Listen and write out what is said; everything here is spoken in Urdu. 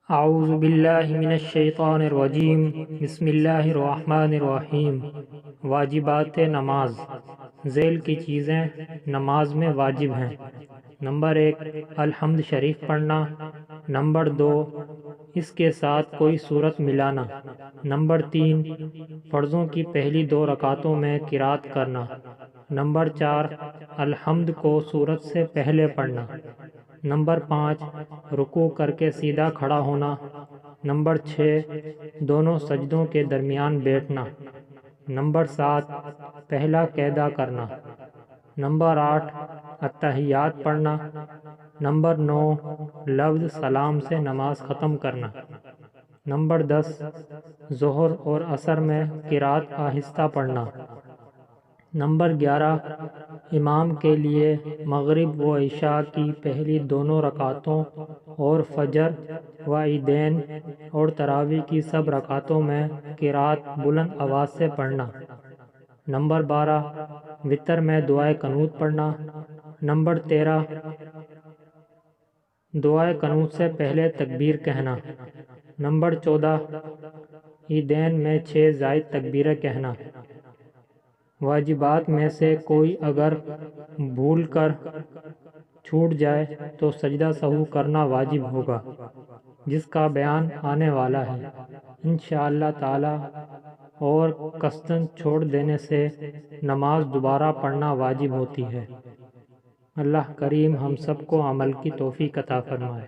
اعوذ باللہ من الشیطان الرجیم بسم اللہ الرحمن الرحیم۔ واجبات نماز۔ ذیل کی چیزیں نماز میں واجب ہیں۔ نمبر 1، الحمد شریف پڑھنا۔ نمبر 2، اس کے ساتھ کوئی سورت ملانا۔ نمبر 3، فرضوں کی پہلی 2 رکعتوں میں قرات کرنا۔ نمبر 4، الحمد کو سورت سے پہلے پڑھنا۔ نمبر 5، رکوع کر کے سیدھا کھڑا ہونا۔ نمبر 6، دونوں سجدوں کے درمیان بیٹھنا۔ نمبر 7، پہلا قاعدہ کرنا۔ نمبر 8، اتحیات پڑھنا۔ نمبر 9، لفظ سلام سے نماز ختم کرنا۔ نمبر 10، ظہر اور عصر میں قرات آہستہ پڑھنا۔ نمبر 11، امام کے لیے مغرب و عشاء کی پہلی دونوں رکعتوں اور فجر و عیدین اور تراویح کی سب رکعتوں میں قرات بلند آواز سے پڑھنا۔ نمبر 12، وتر میں دعائے قنوت پڑھنا۔ نمبر 13، دعائے قنوت سے پہلے تکبیر کہنا۔ نمبر 14، عیدین میں 6 زائد تکبیریں کہنا۔ واجبات میں سے کوئی اگر بھول کر چھوٹ جائے تو سجدہ سہو کرنا واجب ہوگا، جس کا بیان آنے والا ہے انشاءاللہ تعالی، اور قصداً چھوڑ دینے سے نماز دوبارہ پڑھنا واجب ہوتی ہے۔ اللہ کریم ہم سب کو عمل کی توفیق عطا فرمائے۔